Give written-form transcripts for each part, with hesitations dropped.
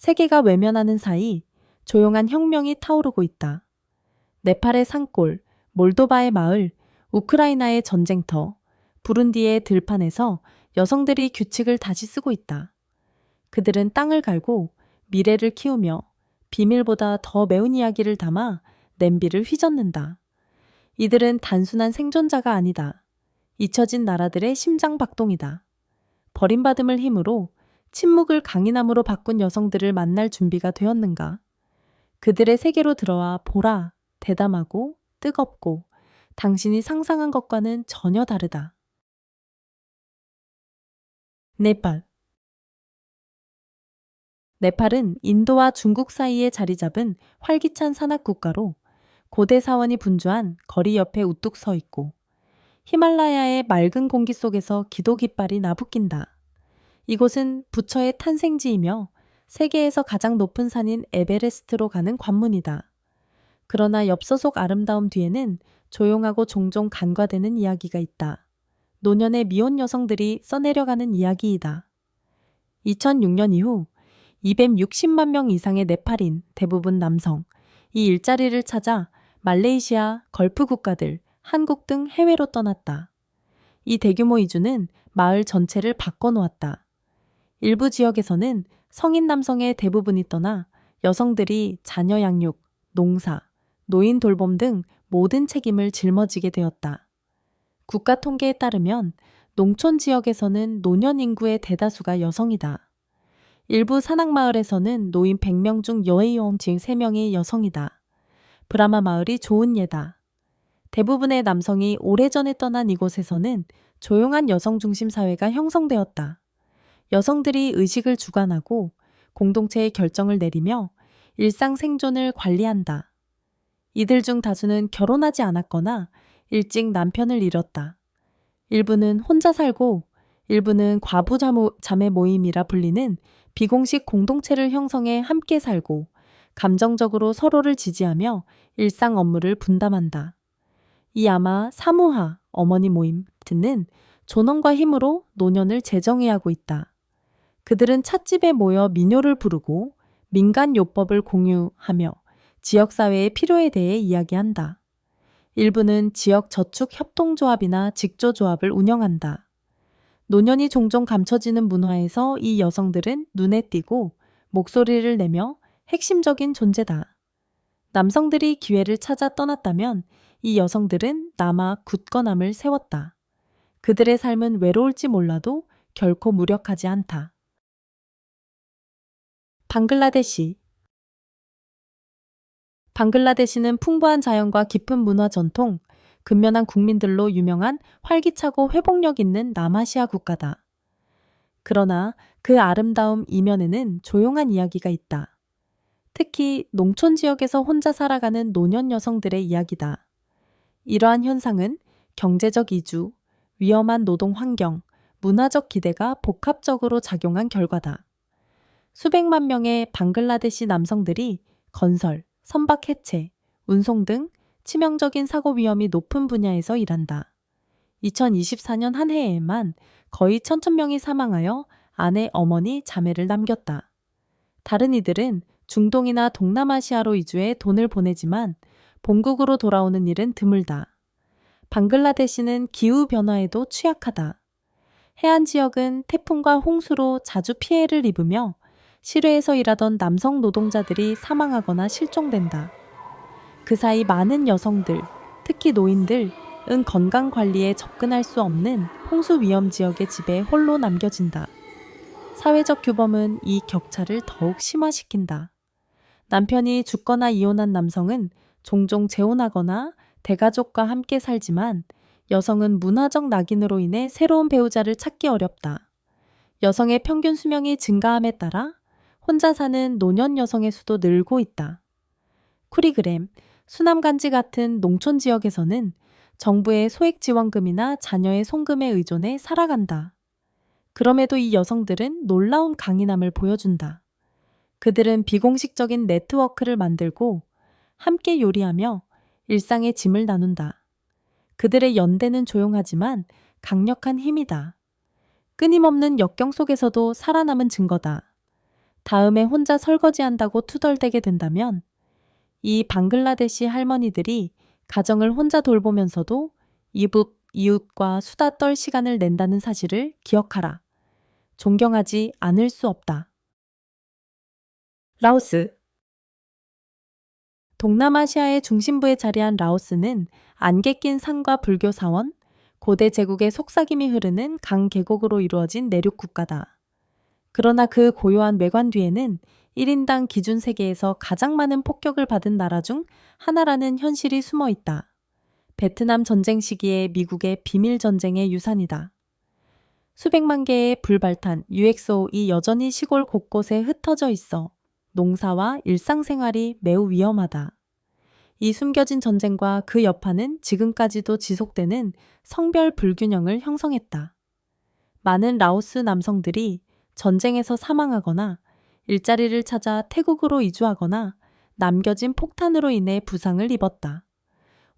세계가 외면하는 사이 조용한 혁명이 타오르고 있다. 네팔의 산골, 몰도바의 마을, 우크라이나의 전쟁터, 부룬디의 들판에서 여성들이 규칙을 다시 쓰고 있다. 그들은 땅을 갈고 미래를 키우며 비밀보다 더 매운 이야기를 담아 냄비를 휘젓는다. 이들은 단순한 생존자가 아니다. 잊혀진 나라들의 심장 박동이다. 버림받음을 힘으로 침묵을 강인함으로 바꾼 여성들을 만날 준비가 되었는가? 그들의 세계로 들어와 보라, 대담하고 뜨겁고 당신이 상상한 것과는 전혀 다르다. 네팔. 네팔은 인도와 중국 사이에 자리 잡은 활기찬 산악 국가로 고대 사원이 분주한 거리 옆에 우뚝 서 있고 히말라야의 맑은 공기 속에서 기도 깃발이 나부낀다. 이곳은 부처의 탄생지이며 세계에서 가장 높은 산인 에베레스트로 가는 관문이다. 그러나 엽서속 아름다움 뒤에는 조용하고 종종 간과되는 이야기가 있다. 노년의 미혼 여성들이 써내려가는 이야기이다. 2006년 이후 260만 명 이상의 네팔인, 대부분 남성, 이 일자리를 찾아 말레이시아, 걸프 국가들, 한국 등 해외로 떠났다. 이 대규모 이주는 마을 전체를 바꿔놓았다. 일부 지역에서는 성인 남성의 대부분이 떠나 여성들이 자녀 양육, 농사, 노인 돌봄 등 모든 책임을 짊어지게 되었다. 국가 통계에 따르면 농촌 지역에서는 노년 인구의 대다수가 여성이다. 일부 산악마을에서는 노인 100명 중 여의용 즉 3명이 여성이다. 브라마 마을이 좋은 예다. 대부분의 남성이 오래전에 떠난 이곳에서는 조용한 여성 중심 사회가 형성되었다. 여성들이 의식을 주관하고 공동체의 결정을 내리며 일상 생존을 관리한다. 이들 중 다수는 결혼하지 않았거나 일찍 남편을 잃었다. 일부는 혼자 살고 일부는 과부 자매 모임이라 불리는 비공식 공동체를 형성해 함께 살고 감정적으로 서로를 지지하며 일상 업무를 분담한다. 이 아마 사무하, 어머니 모임 등은 존엄과 힘으로 노년을 재정의하고 있다. 그들은 찻집에 모여 민요를 부르고 민간 요법을 공유하며 지역사회의 필요에 대해 이야기한다. 일부는 지역 저축 협동조합이나 직조조합을 운영한다. 노년이 종종 감춰지는 문화에서 이 여성들은 눈에 띄고 목소리를 내며 핵심적인 존재다. 남성들이 기회를 찾아 떠났다면 이 여성들은 남아 굳건함을 세웠다. 그들의 삶은 외로울지 몰라도 결코 무력하지 않다. 방글라데시. 방글라데시는 풍부한 자연과 깊은 문화 전통, 근면한 국민들로 유명한 활기차고 회복력 있는 남아시아 국가다. 그러나 그 아름다움 이면에는 조용한 이야기가 있다. 특히 농촌 지역에서 혼자 살아가는 노년 여성들의 이야기다. 이러한 현상은 경제적 이주, 위험한 노동 환경, 문화적 기대가 복합적으로 작용한 결과다. 수백만 명의 방글라데시 남성들이 건설, 선박 해체, 운송 등 치명적인 사고 위험이 높은 분야에서 일한다. 2024년 한 해에만 거의 1,000명이 사망하여 아내, 어머니, 자매를 남겼다. 다른 이들은 중동이나 동남아시아로 이주해 돈을 보내지만 본국으로 돌아오는 일은 드물다. 방글라데시는 기후변화에도 취약하다. 해안 지역은 태풍과 홍수로 자주 피해를 입으며 실외에서 일하던 남성 노동자들이 사망하거나 실종된다. 그 사이 많은 여성들, 특히 노인들은 건강관리에 접근할 수 없는 홍수 위험 지역의 집에 홀로 남겨진다. 사회적 규범은 이 격차를 더욱 심화시킨다. 남편이 죽거나 이혼한 남성은 종종 재혼하거나 대가족과 함께 살지만 여성은 문화적 낙인으로 인해 새로운 배우자를 찾기 어렵다. 여성의 평균 수명이 증가함에 따라 혼자 사는 노년 여성의 수도 늘고 있다. 쿠리그램, 수남간지 같은 농촌 지역에서는 정부의 소액지원금이나 자녀의 송금에 의존해 살아간다. 그럼에도 이 여성들은 놀라운 강인함을 보여준다. 그들은 비공식적인 네트워크를 만들고 함께 요리하며 일상의 짐을 나눈다. 그들의 연대는 조용하지만 강력한 힘이다. 끊임없는 역경 속에서도 살아남은 증거다. 다음에 혼자 설거지한다고 투덜대게 된다면 이 방글라데시 할머니들이 가정을 혼자 돌보면서도 이웃과 수다 떨 시간을 낸다는 사실을 기억하라. 존경하지 않을 수 없다. 라오스. 동남아시아의 중심부에 자리한 라오스는 안개 낀 산과 불교 사원, 고대 제국의 속삭임이 흐르는 강 계곡으로 이루어진 내륙 국가다. 그러나 그 고요한 외관 뒤에는 1인당 기준 세계에서 가장 많은 폭격을 받은 나라 중 하나라는 현실이 숨어 있다. 베트남 전쟁 시기의 미국의 비밀 전쟁의 유산이다. 수백만 개의 불발탄, UXO이 여전히 시골 곳곳에 흩어져 있어 농사와 일상생활이 매우 위험하다. 이 숨겨진 전쟁과 그 여파는 지금까지도 지속되는 성별 불균형을 형성했다. 많은 라오스 남성들이 전쟁에서 사망하거나 일자리를 찾아 태국으로 이주하거나 남겨진 폭탄으로 인해 부상을 입었다.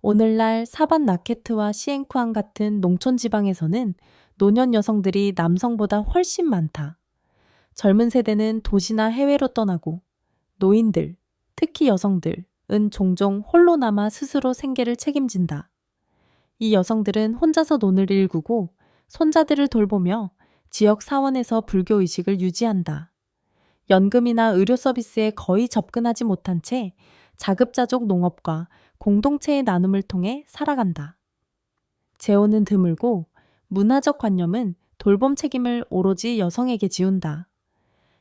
오늘날 사반 나케트와 시엔쿠앙 같은 농촌 지방에서는 노년 여성들이 남성보다 훨씬 많다. 젊은 세대는 도시나 해외로 떠나고 노인들, 특히 여성들은 종종 홀로 남아 스스로 생계를 책임진다. 이 여성들은 혼자서 논을 일구고 손자들을 돌보며 지역 사원에서 불교 의식을 유지한다. 연금이나 의료 서비스에 거의 접근하지 못한 채 자급자족 농업과 공동체의 나눔을 통해 살아간다. 재혼은 드물고 문화적 관념은 돌봄 책임을 오로지 여성에게 지운다.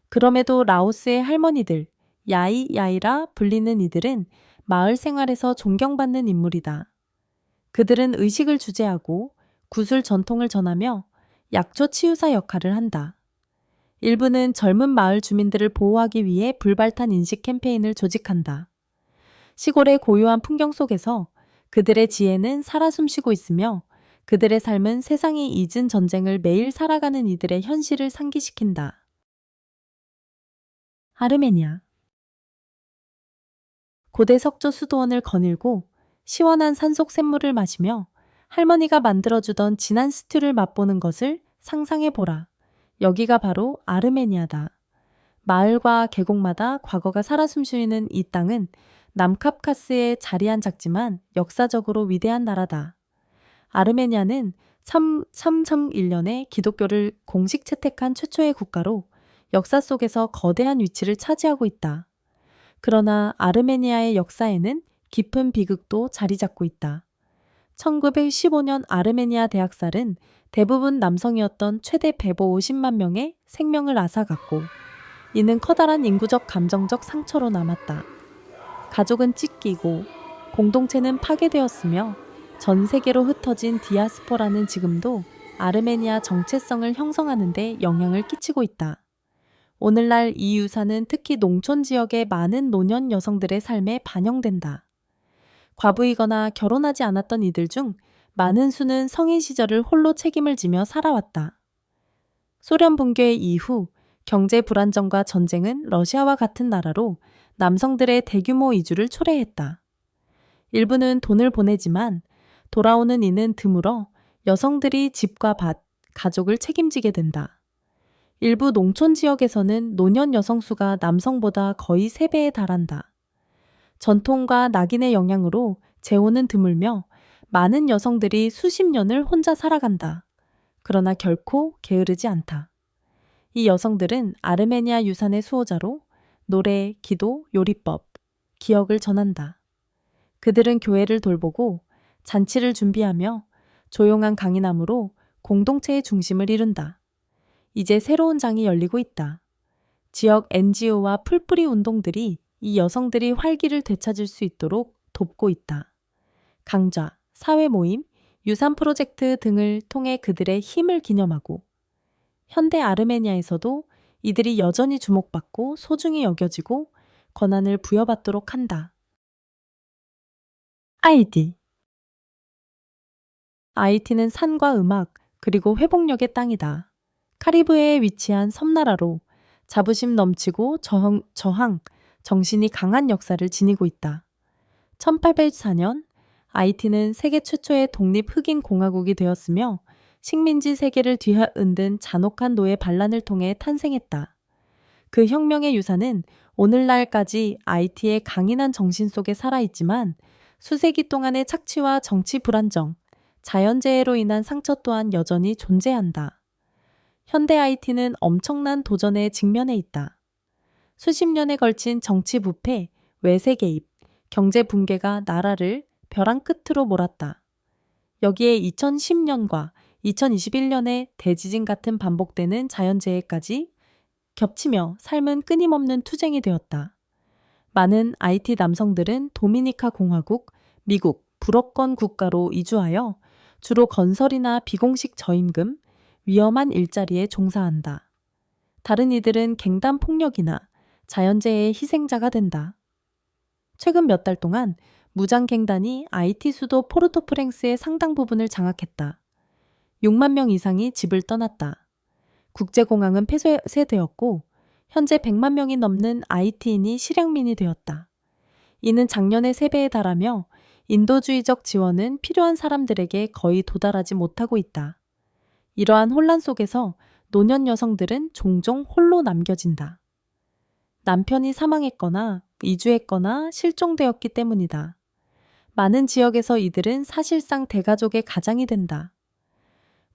그럼에도 라오스의 할머니들, 야이야이라 불리는 이들은 마을 생활에서 존경받는 인물이다. 그들은 의식을 주재하고 구술 전통을 전하며 약초 치유사 역할을 한다. 일부는 젊은 마을 주민들을 보호하기 위해 불발탄 인식 캠페인을 조직한다. 시골의 고요한 풍경 속에서 그들의 지혜는 살아 숨쉬고 있으며 그들의 삶은 세상이 잊은 전쟁을 매일 살아가는 이들의 현실을 상기시킨다. 아르메니아. 고대 석조 수도원을 거닐고 시원한 산속 샘물을 마시며 할머니가 만들어주던 진한 스튜를 맛보는 것을 상상해보라. 여기가 바로 아르메니아다. 마을과 계곡마다 과거가 살아 숨쉬는 이 땅은 남카프카스의 자리한 작지만 역사적으로 위대한 나라다. 아르메니아는 331년에 기독교를 공식 채택한 최초의 국가로 역사 속에서 거대한 위치를 차지하고 있다. 그러나 아르메니아의 역사에는 깊은 비극도 자리 잡고 있다. 1915년 아르메니아 대학살은 대부분 남성이었던 최대 배보 50만 명의 생명을 앗아갔고 이는 커다란 인구적 감정적 상처로 남았다. 가족은 찢기고 공동체는 파괴되었으며 전 세계로 흩어진 디아스포라는 지금도 아르메니아 정체성을 형성하는 데 영향을 끼치고 있다. 오늘날 이 유산은 특히 농촌 지역의 많은 노년 여성들의 삶에 반영된다. 과부이거나 결혼하지 않았던 이들 중 많은 수는 성인 시절을 홀로 책임을 지며 살아왔다. 소련 붕괴 이후 경제 불안정과 전쟁은 러시아와 같은 나라로 남성들의 대규모 이주를 초래했다. 일부는 돈을 보내지만 돌아오는 이는 드물어 여성들이 집과 밭, 가족을 책임지게 된다. 일부 농촌 지역에서는 노년 여성 수가 남성보다 거의 3배에 달한다. 전통과 낙인의 영향으로 재혼은 드물며 많은 여성들이 수십 년을 혼자 살아간다. 그러나 결코 게으르지 않다. 이 여성들은 아르메니아 유산의 수호자로 노래, 기도, 요리법, 기억을 전한다. 그들은 교회를 돌보고 잔치를 준비하며 조용한 강인함으로 공동체의 중심을 이룬다. 이제 새로운 장이 열리고 있다. 지역 NGO와 풀뿌리 운동들이 이 여성들이 활기를 되찾을 수 있도록 돕고 있다. 강좌, 사회 모임, 유산 프로젝트 등을 통해 그들의 힘을 기념하고 현대 아르메니아에서도 이들이 여전히 주목받고 소중히 여겨지고 권한을 부여받도록 한다. 아이티는 산과 음악 그리고 회복력의 땅이다. 카리브해에 위치한 섬나라로 자부심 넘치고 저항, 정신이 강한 역사를 지니고 있다. 1804년 아이티는 세계 최초의 독립 흑인 공화국이 되었으며 식민지 세계를 뒤흔든 잔혹한 노예 반란을 통해 탄생했다. 그 혁명의 유산은 오늘날까지 IT의 강인한 정신 속에 살아있지만 수세기 동안의 착취와 정치 불안정, 자연재해로 인한 상처 또한 여전히 존재한다. 현대 IT는 엄청난 도전에 직면해 있다. 수십 년에 걸친 정치 부패, 외세 개입, 경제 붕괴가 나라를 벼랑 끝으로 몰았다. 여기에 2010년과 2021년의 대지진 같은 반복되는 자연재해까지 겹치며 삶은 끊임없는 투쟁이 되었다. 많은 IT 남성들은 도미니카 공화국, 미국, 불어권 국가로 이주하여 주로 건설이나 비공식 저임금, 위험한 일자리에 종사한다. 다른 이들은 갱단 폭력이나 자연재해의 희생자가 된다. 최근 몇 달 동안 무장갱단이 IT 수도 포르토프랭스의 상당 부분을 장악했다. 6만 명 이상이 집을 떠났다. 국제공항은 폐쇄되었고 현재 100만 명이 넘는 IT인이 실향민이 되었다. 이는 작년의 3배에 달하며 인도주의적 지원은 필요한 사람들에게 거의 도달하지 못하고 있다. 이러한 혼란 속에서 노년 여성들은 종종 홀로 남겨진다. 남편이 사망했거나 이주했거나 실종되었기 때문이다. 많은 지역에서 이들은 사실상 대가족의 가장이 된다.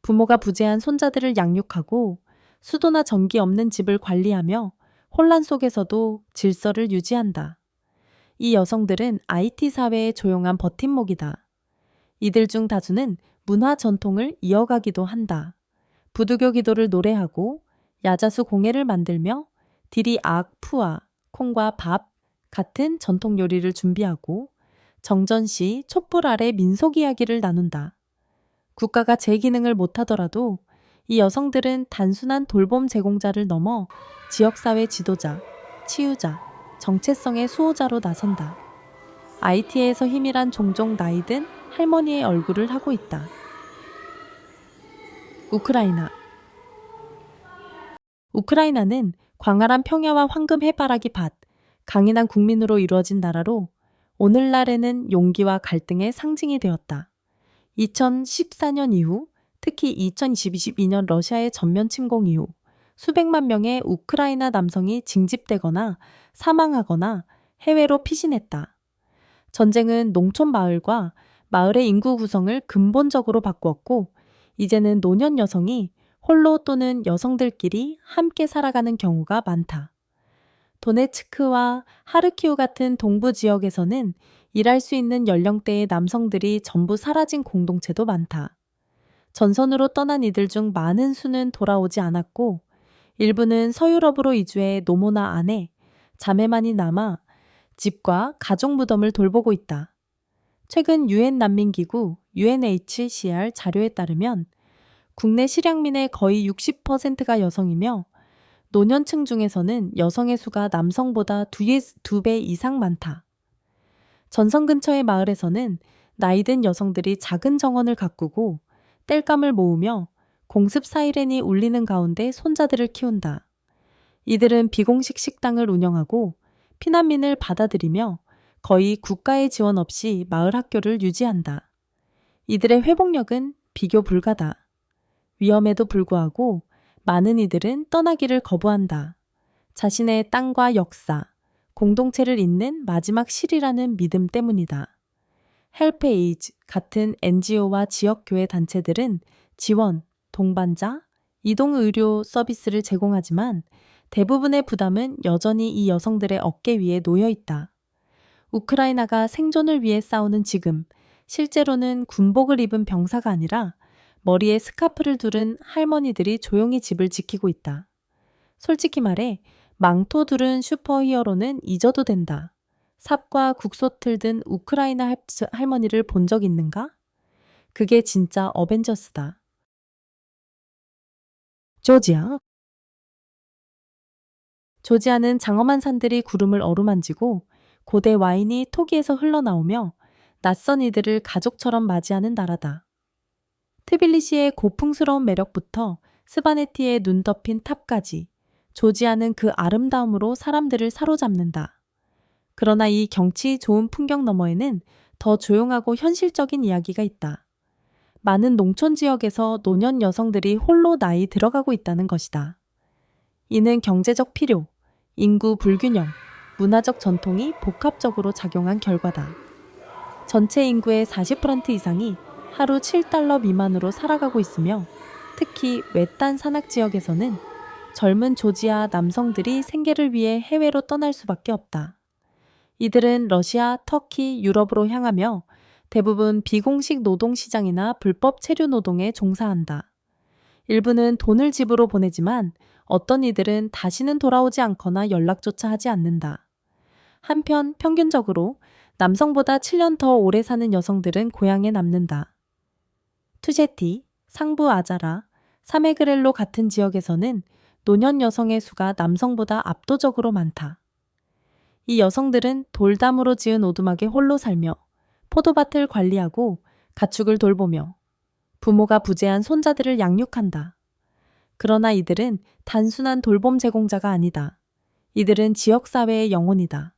부모가 부재한 손자들을 양육하고 수도나 전기 없는 집을 관리하며 혼란 속에서도 질서를 유지한다. 이 여성들은 IT 사회의 조용한 버팀목이다. 이들 중 다수는 문화 전통을 이어가기도 한다. 부두교 기도를 노래하고 야자수 공예를 만들며 디리악, 푸아, 콩과 밥 같은 전통 요리를 준비하고 정전시, 촛불 아래 민속 이야기를 나눈다. 국가가 제 기능을 못하더라도 이 여성들은 단순한 돌봄 제공자를 넘어 지역사회 지도자, 치유자, 정체성의 수호자로 나선다. IT에서 힘이란 종종 나이든 할머니의 얼굴을 하고 있다. 우크라이나는 광활한 평야와 황금 해바라기 밭, 강인한 국민으로 이루어진 나라로 오늘날에는 용기와 갈등의 상징이 되었다. 2014년 이후, 특히 2022년 러시아의 전면 침공 이후 수백만 명의 우크라이나 남성이 징집되거나 사망하거나 해외로 피신했다. 전쟁은 농촌 마을과 마을의 인구 구성을 근본적으로 바꾸었고 이제는 노년 여성이 홀로 또는 여성들끼리 함께 살아가는 경우가 많다. 도네츠크와 하르키우 같은 동부 지역에서는 일할 수 있는 연령대의 남성들이 전부 사라진 공동체도 많다. 전선으로 떠난 이들 중 많은 수는 돌아오지 않았고 일부는 서유럽으로 이주해 노모나 아내, 자매만이 남아 집과 가족 무덤을 돌보고 있다. 최근 유엔 난민기구 UNHCR 자료에 따르면 국내 실향민의 거의 60%가 여성이며 노년층 중에서는 여성의 수가 남성보다 2배 이상 많다. 전선 근처의 마을에서는 나이든 여성들이 작은 정원을 가꾸고 땔감을 모으며 공습 사이렌이 울리는 가운데 손자들을 키운다. 이들은 비공식 식당을 운영하고 피난민을 받아들이며 거의 국가의 지원 없이 마을 학교를 유지한다. 이들의 회복력은 비교 불가다. 위험에도 불구하고 많은 이들은 떠나기를 거부한다. 자신의 땅과 역사, 공동체를 잇는 마지막 실이라는 믿음 때문이다. 헬프에이지 같은 NGO와 지역교회 단체들은 지원, 동반자, 이동의료 서비스를 제공하지만 대부분의 부담은 여전히 이 여성들의 어깨 위에 놓여 있다. 우크라이나가 생존을 위해 싸우는 지금, 실제로는 군복을 입은 병사가 아니라 머리에 스카프를 두른 할머니들이 조용히 집을 지키고 있다. 솔직히 말해 망토 두른 슈퍼히어로는 잊어도 된다. 삽과 국소틀 든 우크라이나 할머니를 본 적 있는가? 그게 진짜 어벤져스다. 조지아는 장엄한 산들이 구름을 어루만지고 고대 와인이 토기에서 흘러나오며 낯선 이들을 가족처럼 맞이하는 나라다. 트빌리시의 고풍스러운 매력부터 스바네티의 눈 덮인 탑까지 조지아는 그 아름다움으로 사람들을 사로잡는다. 그러나 이 경치 좋은 풍경 너머에는 더 조용하고 현실적인 이야기가 있다. 많은 농촌 지역에서 노년 여성들이 홀로 나이 들어가고 있다는 것이다. 이는 경제적 필요, 인구 불균형, 문화적 전통이 복합적으로 작용한 결과다. 전체 인구의 40% 이상이 하루 7달러 미만으로 살아가고 있으며 특히 외딴 산악 지역에서는 젊은 조지아 남성들이 생계를 위해 해외로 떠날 수밖에 없다. 이들은 러시아, 터키, 유럽으로 향하며 대부분 비공식 노동시장이나 불법 체류 노동에 종사한다. 일부는 돈을 집으로 보내지만 어떤 이들은 다시는 돌아오지 않거나 연락조차 하지 않는다. 한편 평균적으로 남성보다 7년 더 오래 사는 여성들은 고향에 남는다. 투제티, 상부 아자라, 사메그렐로 같은 지역에서는 노년 여성의 수가 남성보다 압도적으로 많다. 이 여성들은 돌담으로 지은 오두막에 홀로 살며 포도밭을 관리하고 가축을 돌보며 부모가 부재한 손자들을 양육한다. 그러나 이들은 단순한 돌봄 제공자가 아니다. 이들은 지역사회의 영혼이다.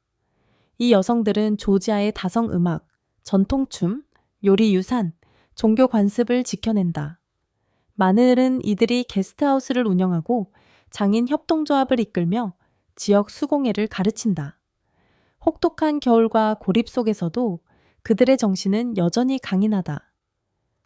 이 여성들은 조지아의 다성음악, 전통춤, 요리유산, 종교 관습을 지켜낸다. 많은 이들이 게스트하우스를 운영하고 장인 협동조합을 이끌며 지역 수공예를 가르친다. 혹독한 겨울과 고립 속에서도 그들의 정신은 여전히 강인하다.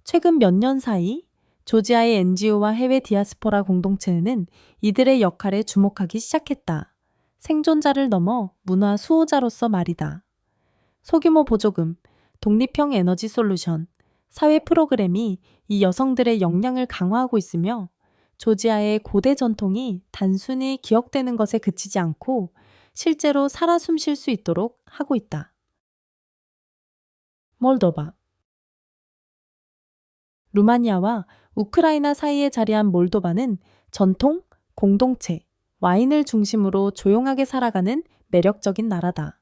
최근 몇 년 사이 조지아의 NGO와 해외 디아스포라 공동체는 이들의 역할에 주목하기 시작했다. 생존자를 넘어 문화 수호자로서 말이다. 소규모 보조금, 독립형 에너지 솔루션, 사회 프로그램이 이 여성들의 역량을 강화하고 있으며 조지아의 고대 전통이 단순히 기억되는 것에 그치지 않고 실제로 살아 숨쉴 수 있도록 하고 있다. 몰도바 루마니아와 우크라이나 사이에 자리한 몰도바는 전통, 공동체, 와인을 중심으로 조용하게 살아가는 매력적인 나라다.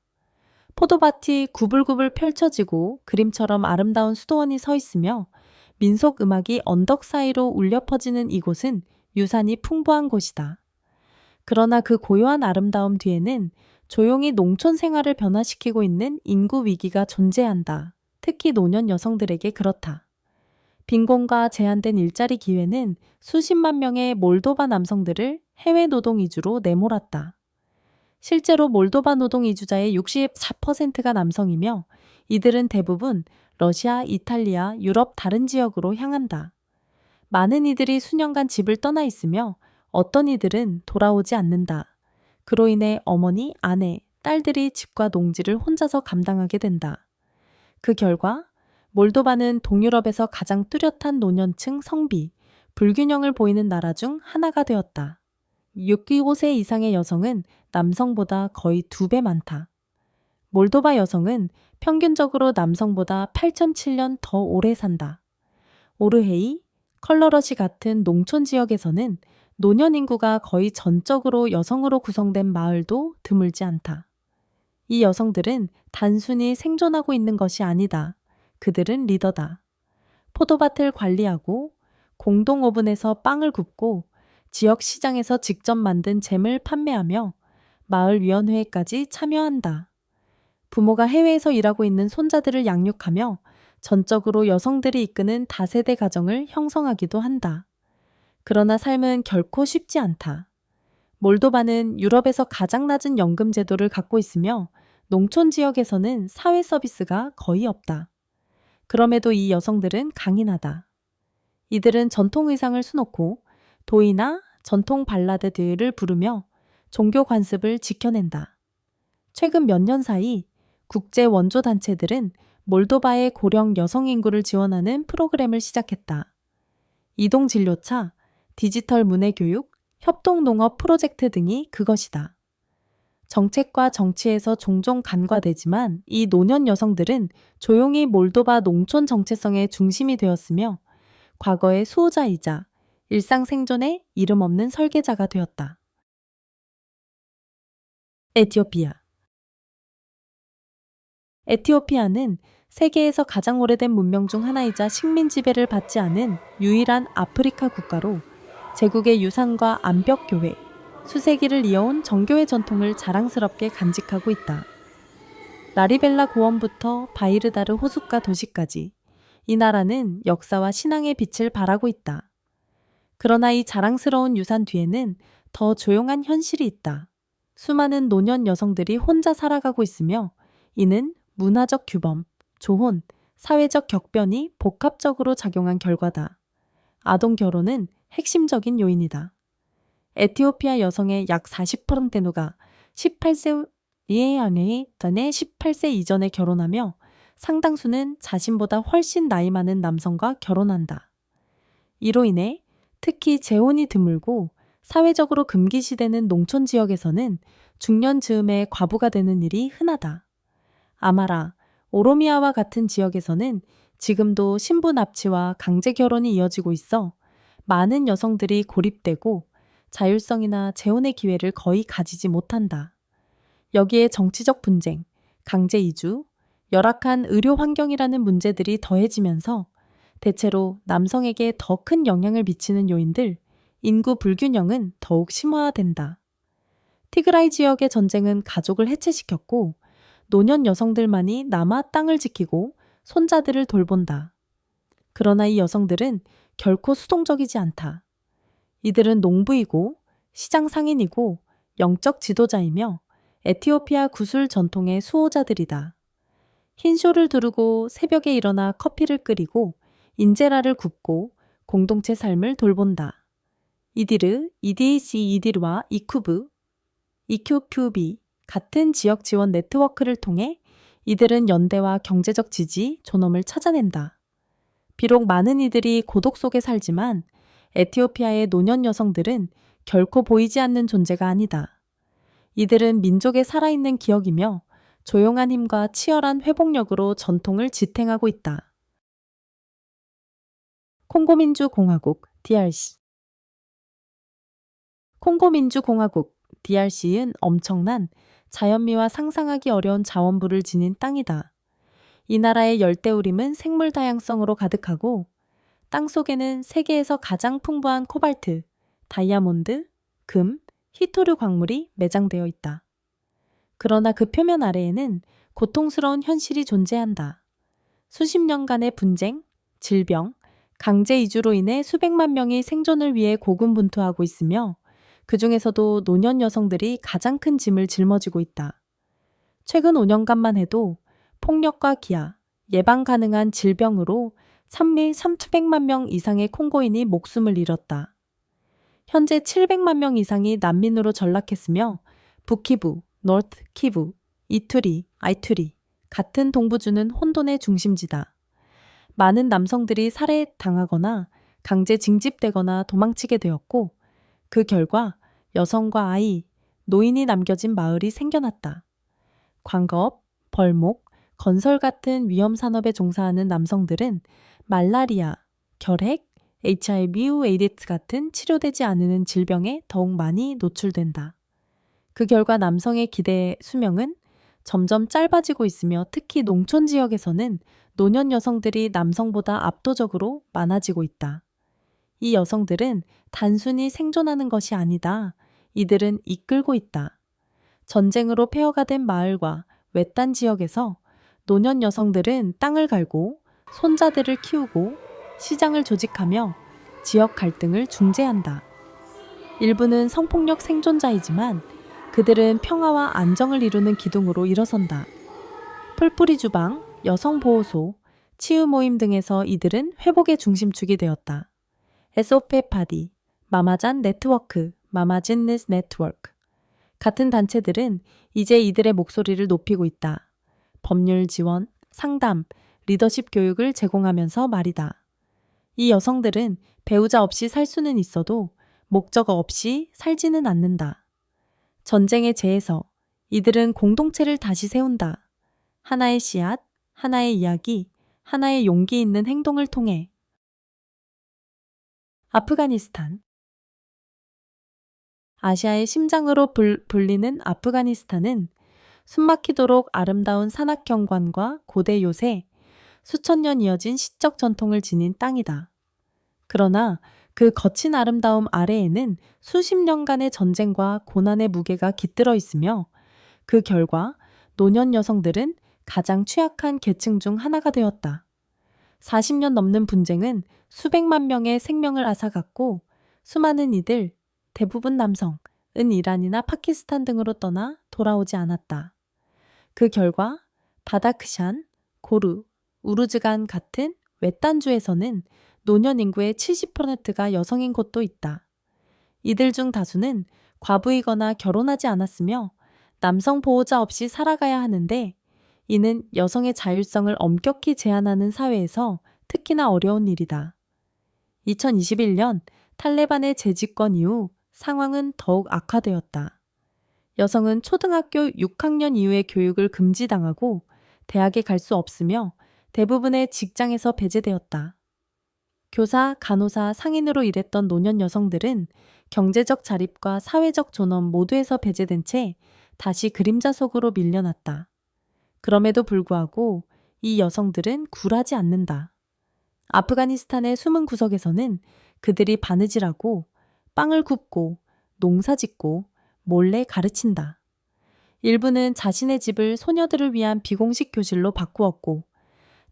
포도밭이 구불구불 펼쳐지고 그림처럼 아름다운 수도원이 서 있으며 민속 음악이 언덕 사이로 울려 퍼지는 이곳은 유산이 풍부한 곳이다. 그러나 그 고요한 아름다움 뒤에는 조용히 농촌 생활을 변화시키고 있는 인구 위기가 존재한다. 특히 노년 여성들에게 그렇다. 빈곤과 제한된 일자리 기회는 수십만 명의 몰도바 남성들을 해외 노동 이주로 내몰았다. 실제로 몰도바 노동 이주자의 64%가 남성이며 이들은 대부분 러시아, 이탈리아, 유럽 다른 지역으로 향한다. 많은 이들이 수년간 집을 떠나 있으며 어떤 이들은 돌아오지 않는다. 그로 인해 어머니, 아내, 딸들이 집과 농지를 혼자서 감당하게 된다. 그 결과 몰도바는 동유럽에서 가장 뚜렷한 노년층 성비, 불균형을 보이는 나라 중 하나가 되었다. 65세 이상의 여성은 남성보다 거의 2배 많다. 몰도바 여성은 평균적으로 남성보다 8,007년 더 오래 산다. 오르헤이, 컬러러시 같은 농촌 지역에서는 노년 인구가 거의 전적으로 여성으로 구성된 마을도 드물지 않다. 이 여성들은 단순히 생존하고 있는 것이 아니다. 그들은 리더다. 포도밭을 관리하고 공동 오븐에서 빵을 굽고 지역 시장에서 직접 만든 잼을 판매하며 마을 위원회에까지 참여한다. 부모가 해외에서 일하고 있는 손자들을 양육하며 전적으로 여성들이 이끄는 다세대 가정을 형성하기도 한다. 그러나 삶은 결코 쉽지 않다. 몰도바는 유럽에서 가장 낮은 연금 제도를 갖고 있으며 농촌 지역에서는 사회 서비스가 거의 없다. 그럼에도 이 여성들은 강인하다. 이들은 전통 의상을 수놓고 도이나 전통 발라드들을 부르며 종교 관습을 지켜낸다. 최근 몇 년 사이 국제 원조 단체들은 몰도바의 고령 여성 인구를 지원하는 프로그램을 시작했다. 이동 진료차, 디지털 문해 교육, 협동 농업 프로젝트 등이 그것이다. 정책과 정치에서 종종 간과되지만 이 노년 여성들은 조용히 몰도바 농촌 정체성의 중심이 되었으며 과거의 수호자이자 일상 생존의 이름 없는 설계자가 되었다. 에티오피아 에티오피아는 세계에서 가장 오래된 문명 중 하나이자 식민 지배를 받지 않은 유일한 아프리카 국가로 제국의 유산과 암벽교회, 수세기를 이어온 정교회 전통을 자랑스럽게 간직하고 있다. 라리벨라 고원부터 바이르다르 호숫가 도시까지 이 나라는 역사와 신앙의 빛을 발하고 있다. 그러나 이 자랑스러운 유산 뒤에는 더 조용한 현실이 있다. 수많은 노년 여성들이 혼자 살아가고 있으며 이는 문화적 규범, 조혼, 사회적 격변이 복합적으로 작용한 결과다. 아동 결혼은 핵심적인 요인이다. 에티오피아 여성의 약 40%가 18세 이하의 18세 이전에 결혼하며 상당수는 자신보다 훨씬 나이 많은 남성과 결혼한다. 이로 인해 특히 재혼이 드물고 사회적으로 금기시되는 농촌 지역에서는 중년 즈음에 과부가 되는 일이 흔하다. 아마라, 오로미아와 같은 지역에서는 지금도 신부 납치와 강제 결혼이 이어지고 있어 많은 여성들이 고립되고 자율성이나 재혼의 기회를 거의 가지지 못한다. 여기에 정치적 분쟁, 강제 이주, 열악한 의료 환경이라는 문제들이 더해지면서 대체로 남성에게 더 큰 영향을 미치는 요인들, 인구 불균형은 더욱 심화된다. 티그라이 지역의 전쟁은 가족을 해체시켰고 노년 여성들만이 남아 땅을 지키고 손자들을 돌본다. 그러나 이 여성들은 결코 수동적이지 않다. 이들은 농부이고 시장 상인이고 영적 지도자이며 에티오피아 구슬 전통의 수호자들이다. 흰쇼를 두르고 새벽에 일어나 커피를 끓이고 인제라를 굽고 공동체 삶을 돌본다. 이디르, EDAC 이디르와 이쿠브, 이큐큐비 같은 지역 지원 네트워크를 통해 이들은 연대와 경제적 지지, 존엄을 찾아낸다. 비록 많은 이들이 고독 속에 살지만 에티오피아의 노년 여성들은 결코 보이지 않는 존재가 아니다. 이들은 민족의 살아있는 기억이며 조용한 힘과 치열한 회복력으로 전통을 지탱하고 있다. 콩고민주공화국 DRC 콩고민주공화국 DRC는 엄청난 자연미와 상상하기 어려운 자원부를 지닌 땅이다. 이 나라의 열대우림은 생물 다양성으로 가득하고 땅 속에는 세계에서 가장 풍부한 코발트, 다이아몬드, 금, 히토류 광물이 매장되어 있다. 그러나 그 표면 아래에는 고통스러운 현실이 존재한다. 수십 년간의 분쟁, 질병, 강제 이주로 인해 수백만 명이 생존을 위해 고군분투하고 있으며 그 중에서도 노년 여성들이 가장 큰 짐을 짊어지고 있다. 최근 5년간만 해도 폭력과 기아, 예방 가능한 질병으로 3,200만 명 이상의 콩고인이 목숨을 잃었다. 현재 700만 명 이상이 난민으로 전락했으며 북키부, 노트 키부, 이투리, 아이투리 같은 동부주는 혼돈의 중심지다. 많은 남성들이 살해당하거나 강제 징집되거나 도망치게 되었고 그 결과 여성과 아이, 노인이 남겨진 마을이 생겨났다. 광거업, 벌목, 건설 같은 위험 산업에 종사하는 남성들은 말라리아, 결핵, HIV, 에이드스 같은 치료되지 않는 질병에 더욱 많이 노출된다. 그 결과 남성의 기대 수명은 점점 짧아지고 있으며 특히 농촌 지역에서는 노년 여성들이 남성보다 압도적으로 많아지고 있다. 이 여성들은 단순히 생존하는 것이 아니다. 이들은 이끌고 있다. 전쟁으로 폐허가 된 마을과 외딴 지역에서 노년 여성들은 땅을 갈고 손자들을 키우고 시장을 조직하며 지역 갈등을 중재한다. 일부는 성폭력 생존자이지만 그들은 평화와 안정을 이루는 기둥으로 일어선다. 풀뿌리 주방, 여성보호소, 치유 모임 등에서 이들은 회복의 중심축이 되었다. SOP 파디, 마마잔 네트워크, 마마진니스 네트워크 같은 단체들은 이제 이들의 목소리를 높이고 있다. 법률 지원, 상담, 리더십 교육을 제공하면서 말이다. 이 여성들은 배우자 없이 살 수는 있어도 목적 없이 살지는 않는다. 전쟁의 재에서 이들은 공동체를 다시 세운다. 하나의 씨앗, 하나의 이야기, 하나의 용기 있는 행동을 통해. 아프가니스탄 아시아의 심장으로 불리는 아프가니스탄은 숨막히도록 아름다운 산악경관과 고대 요새, 수천 년 이어진 시적 전통을 지닌 땅이다. 그러나 그 거친 아름다움 아래에는 수십 년간의 전쟁과 고난의 무게가 깃들어 있으며 그 결과 노년 여성들은 가장 취약한 계층 중 하나가 되었다. 40년 넘는 분쟁은 수백만 명의 생명을 앗아갔고 수많은 이들, 대부분 남성, 이란이나 파키스탄 등으로 떠나 돌아오지 않았다. 그 결과 바다크샨, 고르, 우루즈간 같은 외딴주에서는 노년 인구의 70%가 여성인 곳도 있다. 이들 중 다수는 과부이거나 결혼하지 않았으며 남성 보호자 없이 살아가야 하는데, 이는 여성의 자율성을 엄격히 제한하는 사회에서 특히나 어려운 일이다. 2021년 탈레반의 재집권 이후 상황은 더욱 악화되었다. 여성은 초등학교 6학년 이후의 교육을 금지당하고 대학에 갈 수 없으며 대부분의 직장에서 배제되었다. 교사, 간호사, 상인으로 일했던 노년 여성들은 경제적 자립과 사회적 존엄 모두에서 배제된 채 다시 그림자 속으로 밀려났다. 그럼에도 불구하고 이 여성들은 굴하지 않는다. 아프가니스탄의 숨은 구석에서는 그들이 바느질하고 빵을 굽고 농사 짓고 몰래 가르친다. 일부는 자신의 집을 소녀들을 위한 비공식 교실로 바꾸었고,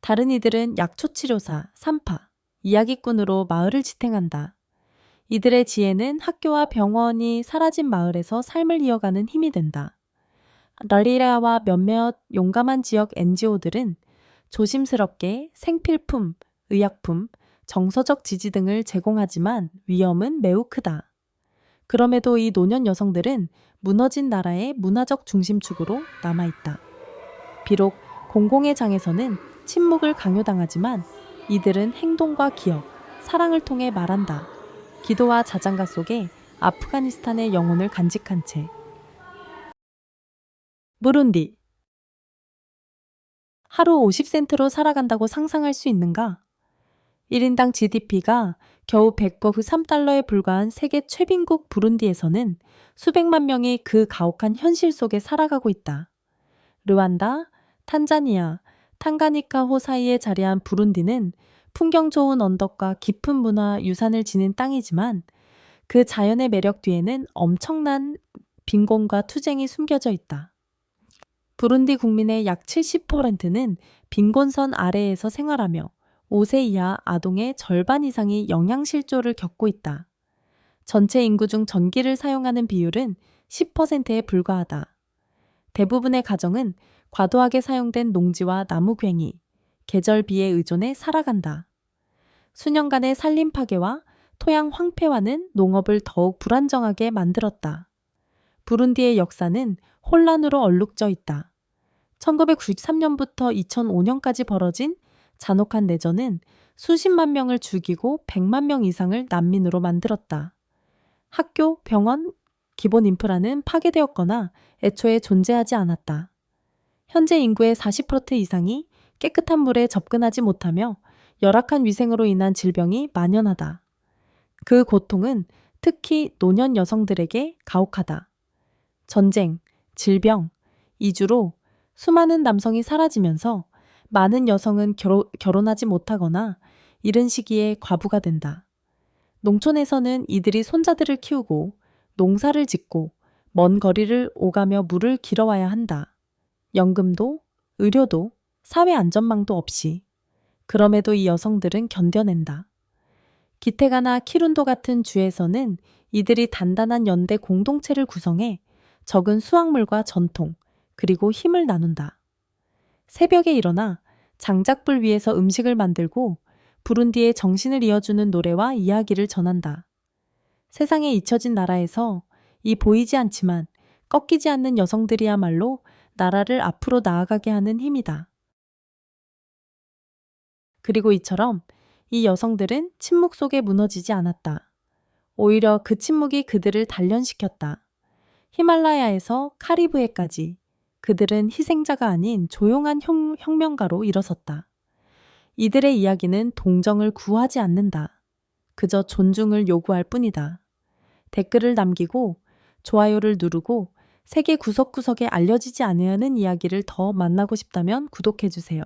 다른 이들은 약초치료사, 산파, 이야기꾼으로 마을을 지탱한다. 이들의 지혜는 학교와 병원이 사라진 마을에서 삶을 이어가는 힘이 된다. 랄리라와 몇몇 용감한 지역 NGO들은 조심스럽게 생필품, 의약품, 정서적 지지 등을 제공하지만 위험은 매우 크다. 그럼에도 이 노년 여성들은 무너진 나라의 문화적 중심축으로 남아있다. 비록 공공의 장에서는 침묵을 강요당하지만 이들은 행동과 기억, 사랑을 통해 말한다. 기도와 자장가 속에 아프가니스탄의 영혼을 간직한 채. 부룬디. 하루 50센트로 살아간다고 상상할 수 있는가? 1인당 GDP가 겨우 193달러에 불과한 세계 최빈국 부룬디에서는 수백만 명이 그 가혹한 현실 속에 살아가고 있다. 르완다, 탄자니아, 탕가니카호 사이에 자리한 부룬디는 풍경 좋은 언덕과 깊은 문화 유산을 지닌 땅이지만 그 자연의 매력 뒤에는 엄청난 빈곤과 투쟁이 숨겨져 있다. 부룬디 국민의 약 70%는 빈곤선 아래에서 생활하며 5세 이하 아동의 절반 이상이 영양실조를 겪고 있다. 전체 인구 중 전기를 사용하는 비율은 10%에 불과하다. 대부분의 가정은 과도하게 사용된 농지와 나무괭이, 계절비에 의존해 살아간다. 수년간의 산림 파괴와 토양 황폐화는 농업을 더욱 불안정하게 만들었다. 부룬디의 역사는 혼란으로 얼룩져 있다. 1993년부터 2005년까지 벌어진 잔혹한 내전은 수십만 명을 죽이고 100만 명 이상을 난민으로 만들었다. 학교, 병원, 기본 인프라는 파괴되었거나 애초에 존재하지 않았다. 현재 인구의 40% 이상이 깨끗한 물에 접근하지 못하며 열악한 위생으로 인한 질병이 만연하다. 그 고통은 특히 노년 여성들에게 가혹하다. 전쟁, 질병, 이주로 수많은 남성이 사라지면서 많은 여성은 결혼하지 못하거나 이른 시기에 과부가 된다. 농촌에서는 이들이 손자들을 키우고 농사를 짓고 먼 거리를 오가며 물을 길어와야 한다. 연금도, 의료도, 사회 안전망도 없이. 그럼에도 이 여성들은 견뎌낸다. 기테가나 키룬도 같은 주에서는 이들이 단단한 연대 공동체를 구성해 적은 수확물과 전통, 그리고 힘을 나눈다. 새벽에 일어나 장작불 위에서 음식을 만들고 부룬디의 정신을 이어주는 노래와 이야기를 전한다. 세상에 잊혀진 나라에서 이 보이지 않지만 꺾이지 않는 여성들이야말로 나라를 앞으로 나아가게 하는 힘이다. 그리고 이처럼 이 여성들은 침묵 속에 무너지지 않았다. 오히려 그 침묵이 그들을 단련시켰다. 히말라야에서 카리브해까지 그들은 희생자가 아닌 조용한 혁명가로 일어섰다. 이들의 이야기는 동정을 구하지 않는다. 그저 존중을 요구할 뿐이다. 댓글을 남기고 좋아요를 누르고 세계 구석구석에 알려지지 않으려는 이야기를 더 만나고 싶다면 구독해주세요.